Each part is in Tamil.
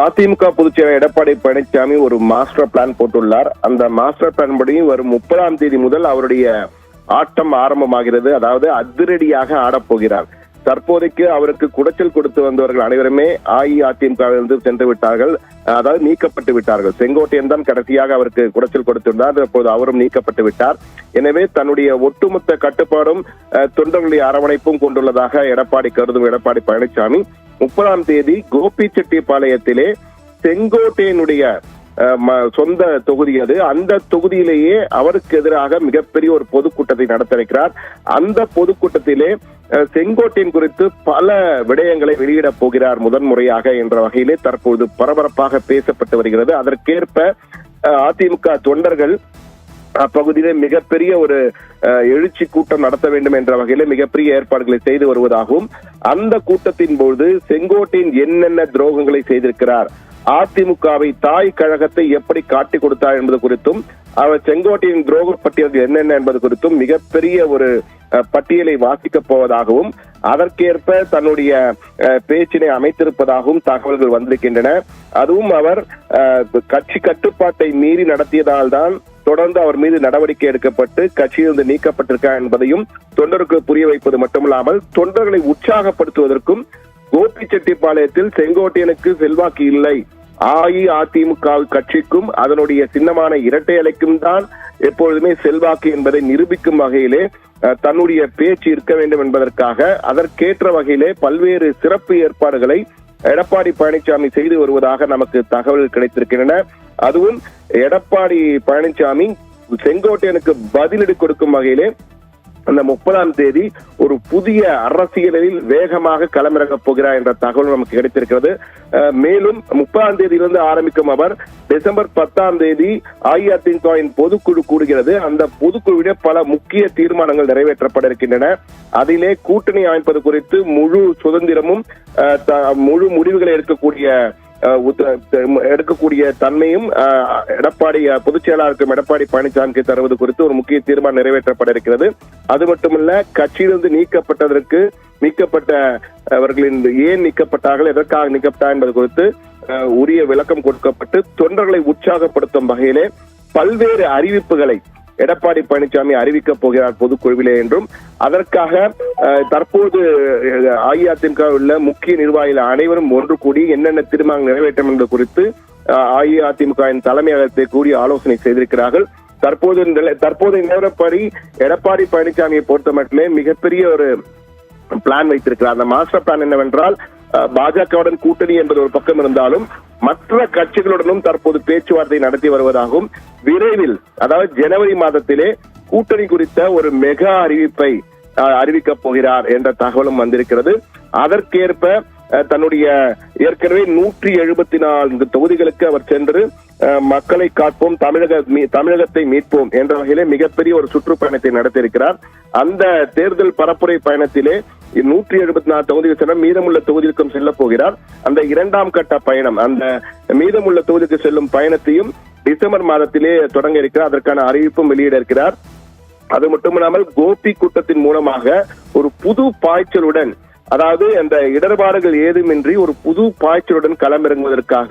அதிமுக பொதுச்செயலாளர் எடப்பாடி பழனிசாமி ஒரு மாஸ்டர் பிளான் போட்டுள்ளார். அந்த மாஸ்டர் பிளான் படி வரும் 30ஆம் தேதி முதல் அவருடைய ஆட்டம் ஆரம்பமாகிறது. அதாவது அதிரடியாக ஆடப்போகிறார். தற்போதைக்கு அவருக்கு குடைச்சல் கொடுத்து வந்தவர்கள் அனைவருமே அஇஅதிமுகவிலிருந்து சென்று விட்டார்கள், அதாவது நீக்கப்பட்டு விட்டார்கள். செங்கோட்டையன் தான் கடைசியாக அவருக்கு குடைச்சல் கொடுத்திருந்தார். அப்போது அவரும் நீக்கப்பட்டு விட்டார். எனவே தன்னுடைய ஒட்டுமொத்த கட்டுப்பாடும் தொண்டர்களுடைய அரவணைப்பும் கொண்டுள்ளதாக கருதும் எடப்பாடி பழனிசாமி 30ஆம் தேதி கோபிச்செட்டிப்பாளையத்திலே செங்கோட்டையனுடைய சொந்த தொகுதி அது, அந்த தொகுதியிலேயே அவருக்கு எதிராக மிகப்பெரிய ஒரு பொதுக்கூட்டத்தை நடத்த இருக்கிறார். அந்த பொதுக்கூட்டத்திலே செங்கோட்டையன் குறித்து பல விடயங்களை வெளியிடப் போகிறார் முதன்முறையாக என்ற வகையிலே தற்போது பரபரப்பாக பேசப்பட்டு வருகிறது. அதற்கேற்ப அதிமுக தொண்டர்கள் அப்பகுதியிலே மிகப்பெரிய ஒரு எழுச்சி கூட்டம் நடத்த வேண்டும் என்ற வகையில மிகப்பெரிய ஏற்பாடுகளை செய்து வருவதாகவும், அந்த கூட்டத்தின் போது செங்கோட்டையன் என்னென்ன துரோகங்களை செய்திருக்கிறார், அதிமுகவை தாய் கழகத்தை எப்படி காட்டி கொடுத்தார் என்பது குறித்தும், அவர் செங்கோட்டையின் துரோக பட்டியல் என்னென்ன என்பது குறித்தும் மிகப்பெரிய ஒரு பட்டியலை வாசிக்கப் போவதாகவும், அதற்கேற்ப தன்னுடைய பேச்சினை அமைத்திருப்பதாகவும் தகவல்கள் வந்திருக்கின்றன. அதுவும் அவர் கட்சி கட்டுப்பாட்டை மீறி நடத்தியதால் தான் தொடர்ந்து அவர் மீது நடவடிக்கை எடுக்கப்பட்டு கட்சியிலிருந்து நீக்கப்பட்டிருக்கார் என்பதையும் தொண்டருக்கு புரிய வைப்பது மட்டுமல்லாமல், தொண்டர்களை உற்சாகப்படுத்துவதற்கும் கோபிச்செட்டிப்பாளையத்தில் செங்கோட்டையனுக்கு செல்வாக்கு இல்லை, அஇஅதிமுக கட்சிக்கும் அதனுடைய சின்னமான இரட்டை இலைக்கும் தான் எப்பொழுதுமே செல்வாக்கு என்பதை நிரூபிக்கும் வகையிலே தன்னுடைய பேச்சு இருக்க வேண்டும் என்பதற்காக அதற்கேற்ற வகையிலே பல்வேறு சிறப்பு ஏற்பாடுகளை எடப்பாடி பழனிசாமி செய்து வருவதாக நமக்கு தகவல் கிடைத்திருக்கின்றன. அதுவும் எடப்பாடி பழனிசாமி செங்கோட்டையனுக்கு பதிலடி கொடுக்கும் வகையிலே அந்த 30ஆம் தேதி ஒரு புதிய அரசியலில் வேகமாக களமிறங்கப் போகிறார் என்ற தகவல் நமக்கு கிடைத்திருக்கிறது. மேலும் 30ஆம் தேதியிலிருந்து ஆரம்பிக்கும் அவர் டிசம்பர் 10ஆம் தேதி அஇஅதிமுகவின் பொதுக்குழு கூடுகிறது. அந்த பொதுக்குழுவிட பல முக்கிய தீர்மானங்கள் நிறைவேற்றப்பட இருக்கின்றன. அதிலே கூட்டணி அமைப்பது குறித்து முழு சுதந்திரமும் முழு முடிவுகளை எடுக்கக்கூடிய தன்மையும் எடப்பாடி பொதுச் செயலாளருக்கும் எடப்பாடி பழனிசாமிக்கு தருவது குறித்து ஒரு முக்கிய தீர்மானம் நிறைவேற்றப்பட இருக்கிறது. அது மட்டுமல்ல, கட்சியிலிருந்து நீக்கப்பட்டவர்களின் ஏன் நீக்கப்பட்டார்கள், எதற்காக நீக்கப்பட்டார் என்பது குறித்து உரிய விளக்கம் கொடுக்கப்பட்டு தொண்டர்களை உற்சாகப்படுத்தும் வகையிலே பல்வேறு அறிவிப்புகளை எடப்பாடி பழனிசாமி அறிவிக்கப் போகிறார் பொதுக்குழுவிலே என்றும், அதற்காக தற்போது அஇஅதிமுக உள்ள முக்கிய நிர்வாகிகள் அனைவரும் ஒன்று கூடி என்னென்ன தீர்மானம் நிறைவேற்றும் என்பது குறித்து அஇஅதிமுகவின் தலைமையகத்தை கூடி ஆலோசனை செய்திருக்கிறார்கள். தற்போது நிலவரப்படி எடப்பாடி பழனிசாமியை பொறுத்த மட்டுமே மிகப்பெரிய ஒரு பிளான் வைத்திருக்கிறார். அந்த மாஸ்டர் பிளான் என்னவென்றால், பாஜகவுடன் கூட்டணி என்பது ஒரு பக்கம் இருந்தாலும் மற்ற கட்சிகளுடனும் தற்போது பேச்சுவார்த்தை நடத்தி வருவதாகவும், விரைவில் அதாவது ஜனவரி மாதத்திலே கூட்டணி குறித்த ஒரு மெகா அறிவிப்பை அறிவிக்கப் போகிறார் என்ற தகவலும் வந்திருக்கிறது. அதற்கேற்ப தன்னுடைய ஏற்கனவே 174 தொகுதிகளுக்கு அவர் சென்று மக்களை காப்போம், தமிழகத்தை மீட்போம் என்ற வகையிலே மிகப்பெரிய ஒரு சுற்றுப்பயணத்தை நடத்தியிருக்கிறார். அந்த தேர்தல் பரப்புரை பயணத்திலே 174 தொகுதிகள் சென்ற மீதமுள்ள தொகுதிக்கும் செல்ல போகிறார். அந்த 2ஆம் கட்ட பயணம், அந்த மீதமுள்ள தொகுதிக்கு செல்லும் பயணத்தையும் டிசம்பர் மாதத்திலே தொடங்க இருக்கிறார். அதற்கான அறிவிப்பும் வெளியிட இருக்கிறார். அது மட்டுமில்லாமல் கோபி கூட்டத்தின் மூலமாக ஒரு புது பாய்ச்சலுடன், அதாவது அந்த இடர்பாடுகள் ஏதுமின்றி ஒரு புது பாய்ச்சலுடன் களமிறங்குவதற்காக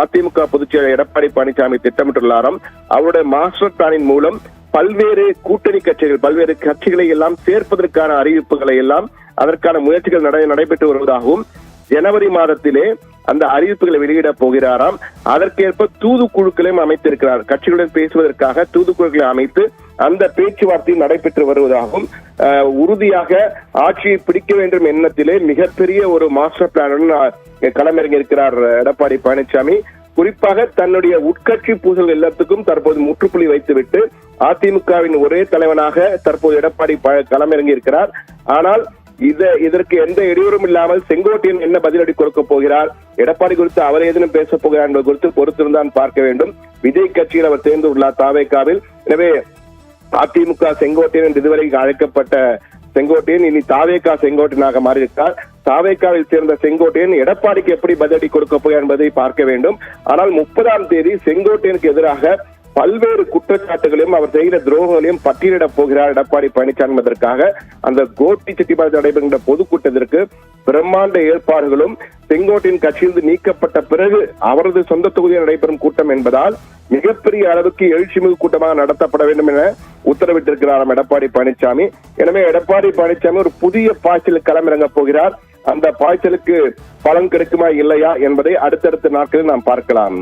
அதிமுக பொதுச்செயலாளர் எடப்பாடி பழனிசாமி திட்டமிட்டுள்ளாராம். அவருடைய மாஸ்டர் பிளானின் மூலம் பல்வேறு கூட்டணி கட்சிகள், பல்வேறு கட்சிகளை எல்லாம் சேர்ப்பதற்கான அறிவிப்புகளை எல்லாம் அதற்கான முயற்சிகள் நடைபெற்று வருவதாகவும், ஜனவரி மாதத்திலே அந்த அறிவிப்புகளை வெளியிட போகிறாராம். அதற்கேற்ப தூதுக்குழுக்களையும் அமைத்திருக்கிறார். கட்சிகளுடன் பேசுவதற்காக தூதுக்குழுக்களை அமைத்து அந்த பேச்சுவார்த்தையும் நடைபெற்று வருவதாகவும், உறுதியாக ஆட்சியை பிடிக்க வேண்டும் எண்ணத்திலே மிகப்பெரிய ஒரு மாஸ்டர் பிளானுடன் களமிறங்கி இருக்கிறார் எடப்பாடி பழனிசாமி. குறிப்பாக தன்னுடைய உட்கட்சி பூசல் எல்லாத்துக்கும் தற்போது முற்றுப்புள்ளி வைத்துவிட்டு அதிமுகவின் ஒரே தலைவனாக தற்போது எடப்பாடி களமிறங்கி இருக்கிறார். ஆனால் இதற்கு எந்த இடையூறும் இல்லாமல் செங்கோட்டையன் என்ன பதிலடி கொடுக்க போகிறார், எடப்பாடி குறித்து அவர் ஏதேனும் பேச போகிறார் என்பது குறித்து பொறுத்திருந்தான் பார்க்க வேண்டும். விஜய் கட்சியில் அவர் சேர்ந்துள்ளார் தாவேகாவில். எனவே அதிமுக செங்கோட்டையன் என்று இதுவரை அழைக்கப்பட்ட செங்கோட்டையன் இனி தாவேகா செங்கோட்டையனாக மாறியிருக்கிறார். தாவேகாவில் சேர்ந்த செங்கோட்டையன் எடப்பாடிக்கு எப்படி பதிலடி கொடுக்க போகிறார் என்பதை பார்க்க வேண்டும். ஆனால் 30ஆம் தேதி செங்கோட்டையனுக்கு எதிராக பல்வேறு குற்றச்சாட்டுகளையும் அவர் செய்த துரோகங்களையும் பட்டியலிடப் போகிறார் எடப்பாடி பழனிசாமி என்பதற்காக அந்த கோபிச்செட்டிப்பாளையத்தில் நடைபெறுகின்ற பொதுக்கூட்டத்திற்கு பிரம்மாண்ட ஏற்பாடுகளும் செங்கோட்டையின் கட்சியிலிருந்து நீக்கப்பட்ட பிறகு அவரது சொந்த தொகுதியில் நடைபெறும் கூட்டம் என்பதால் மிகப்பெரிய அளவுக்கு எழுச்சிமிகு கூட்டமாக நடத்தப்பட வேண்டும் என உத்தரவிட்டிருக்கிறார் எடப்பாடி பழனிசாமி. எனவே எடப்பாடி பழனிசாமி ஒரு புதிய பாய்ச்சலுக்கு களமிறங்கப் போகிறார். அந்த பாய்ச்சலுக்கு பலன் கிடைக்குமா இல்லையா என்பதை அடுத்தடுத்த நாட்களில் நாம் பார்க்கலாம்.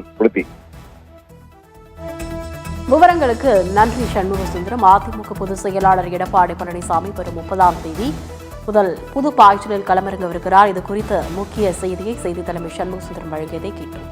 விவரங்களுக்கு நன்றி சண்முக சுந்தரம். அதிமுக பொதுச் செயலாளர் எடப்பாடி பழனிசாமி வரும் 30ஆம் தேதி முதல் புது பாய்ச்சலில் களமிறங்கவிருக்கிறார். இது குறித்த முக்கிய செய்தியை செய்தி தலைமை சண்முக சுந்தரம் வழங்கியதை கேட்டோம்.